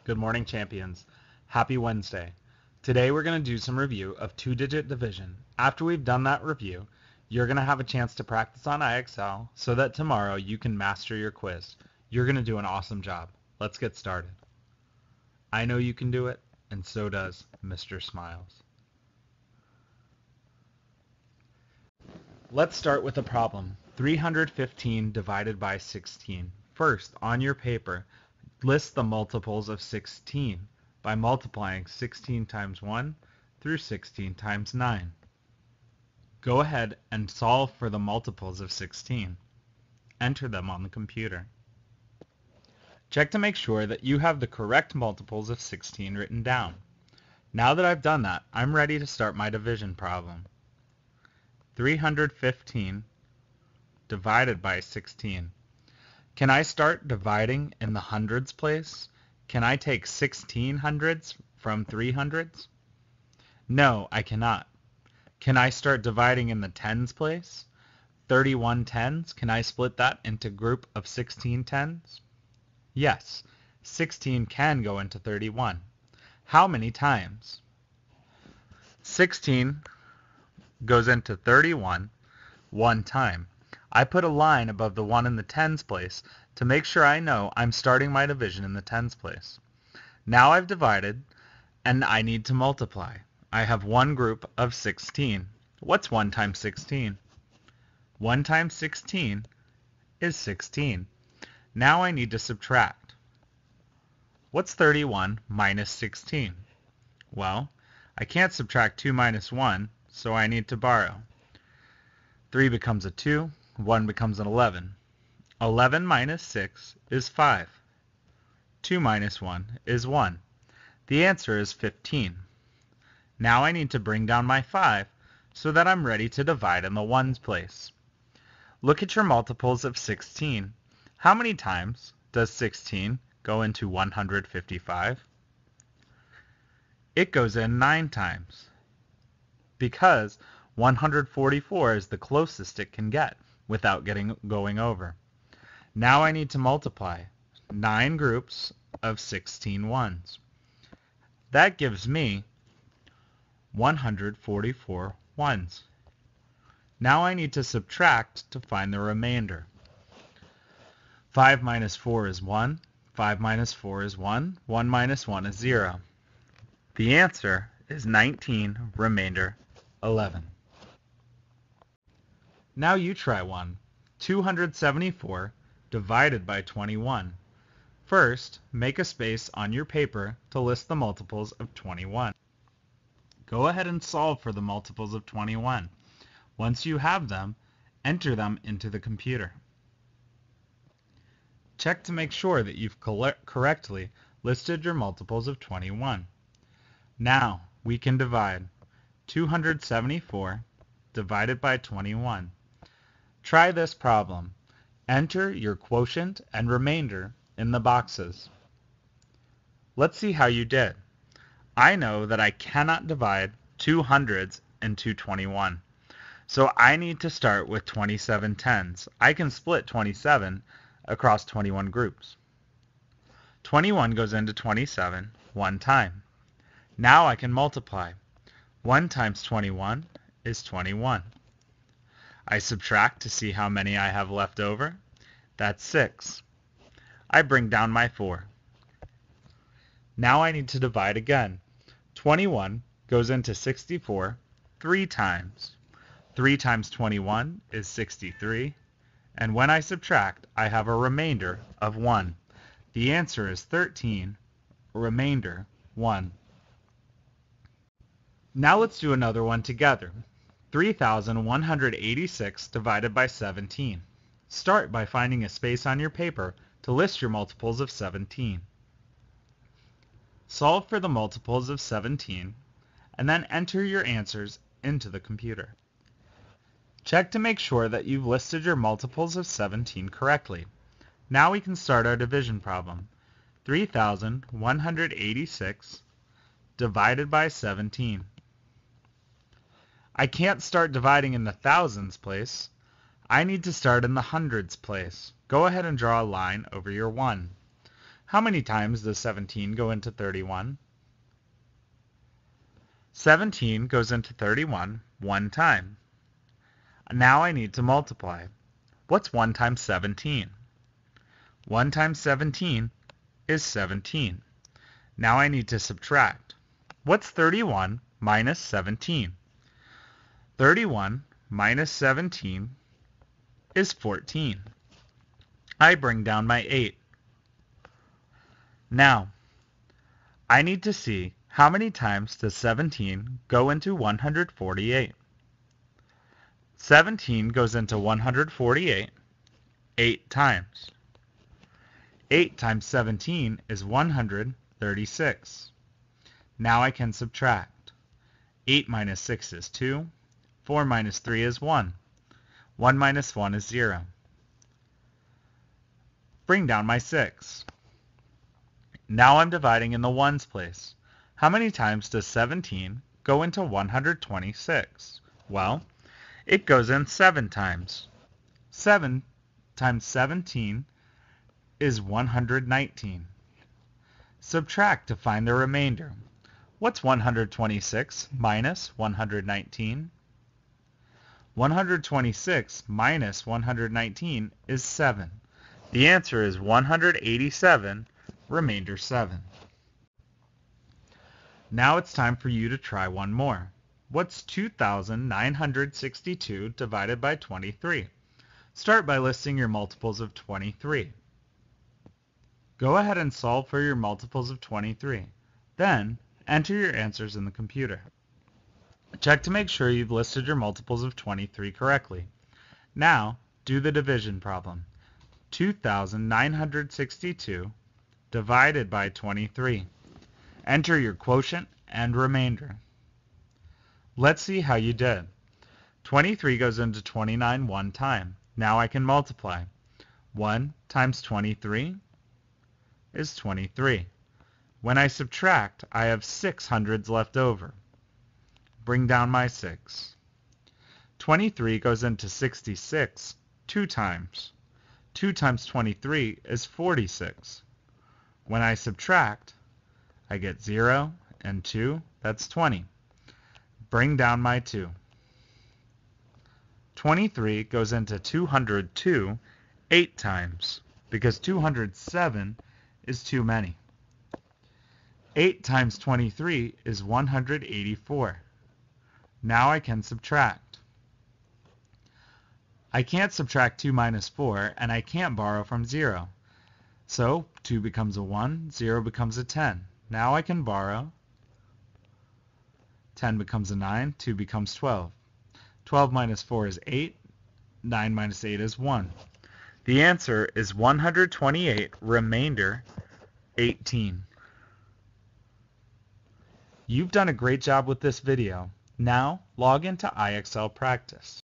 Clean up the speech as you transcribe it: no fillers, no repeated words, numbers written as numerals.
Good morning, champions. Happy Wednesday. Today we're going to do some review of two-digit division. After we've done that review, you're going to have a chance to practice on IXL so that tomorrow you can master your quiz. You're going to do an awesome job. Let's get started. I know you can do it, and so does Mr. Smiles. Let's start with a problem. 315 divided by 16. First, on your paper, list the multiples of 16 by multiplying 16 times 1 through 16 times 9. Go ahead and solve for the multiples of 16. Enter them on the computer. Check to make sure that you have the correct multiples of 16 written down. Now that I've done that, I'm ready to start my division problem. 315 divided by 16. Can I start dividing in the hundreds place? Can I take 16 hundreds from 3 hundreds? No, I cannot. Can I start dividing in the tens place? 31 tens, can I split that into a group of 16 tens? Yes, 16 can go into 31. How many times? 16 goes into 31 one time. I put a line above the 1 in the tens place to make sure I know I'm starting my division in the tens place. Now I've divided, and I need to multiply. I have one group of 16. What's 1 times 16? 1 times 16 is 16. Now I need to subtract. What's 31 minus 16? Well, I can't subtract 2 minus 1, so I need to borrow. 3 becomes a 2, 1 becomes an 11. 11 minus 6 is 5. 2 minus 1 is 1. The answer is 15. Now I need to bring down my 5 so that I'm ready to divide in the ones place. Look at your multiples of 16. How many times does 16 go into 155? It goes in 9 times, because 144 is the closest it can get without going over. Now I need to multiply 9 groups of 16 ones. That gives me 144 ones. Now I need to subtract to find the remainder. 5 minus 4 is 1. 5 minus 4 is 1. 1 minus 1 is 0. The answer is 19, remainder 11. Now you try one. 274 divided by 21. First, make a space on your paper to list the multiples of 21. Go ahead and solve for the multiples of 21. Once you have them, enter them into the computer. Check to make sure that you've correctly listed your multiples of 21. Now, we can divide 274 divided by 21. Try this problem. Enter your quotient and remainder in the boxes. Let's see how you did. I know that I cannot divide 2 hundreds into 21. So I need to start with 27 tens. I can split 27 across 21 groups. 21 goes into 27 one time. Now I can multiply. 1 times 21 is 21. I subtract to see how many I have left over. That's 6. I bring down my 4. Now I need to divide again. 21 goes into 64 3 times. 3 times 21 is 63. And when I subtract, I have a remainder of 1. The answer is 13, remainder 1. Now let's do another one together. 3,186 divided by 17. Start by finding a space on your paper to list your multiples of 17. Solve for the multiples of 17, and then enter your answers into the computer. Check to make sure that you've listed your multiples of 17 correctly. Now we can start our division problem. 3,186 divided by 17. I can't start dividing in the thousands place. I need to start in the hundreds place. Go ahead and draw a line over your 1. How many times does 17 go into 31? 17 goes into 31 one time. Now I need to multiply. What's 1 times 17? 1 times 17 is 17. Now I need to subtract. What's 31 minus 17? 31 minus 17 is 14. I bring down my 8. Now, I need to see how many times does 17 go into 148. 17 goes into 148 8 times. 8 times 17 is 136. Now I can subtract. 8 minus 6 is 2. 4 minus 3 is 1. 1 minus 1 is 0. Bring down my 6. Now I'm dividing in the ones place. How many times does 17 go into 126? Well, it goes in 7 times. 7 times 17 is 119. Subtract to find the remainder. What's 126 minus 119? 126 minus 119 is 7. The answer is 187, remainder 7. Now it's time for you to try one more. What's 2,962 divided by 23? Start by listing your multiples of 23. Go ahead and solve for your multiples of 23. Then, enter your answers in the computer. Check to make sure you've listed your multiples of 23 correctly. Now, do the division problem. 2,962 divided by 23. Enter your quotient and remainder. Let's see how you did. 23 goes into 29 one time. Now I can multiply. 1 times 23 is 23. When I subtract, I have 6 hundreds left over. Bring down my 6. 23 goes into 66 two times. 2 times 23 is 46. When I subtract, I get 0 and 2, that's 20. Bring down my 2. 23 goes into 202 8 times, because 207 is too many. 8 times 23 is 184. Now I can subtract. I can't subtract 2 minus 4, and I can't borrow from 0. So 2 becomes a 1, 0 becomes a 10. Now I can borrow. 10 becomes a 9, 2 becomes 12. 12 minus 4 is 8, 9 minus 8 is 1. The answer is 128, remainder 18. You've done a great job with this video. Now log into IXL Practice.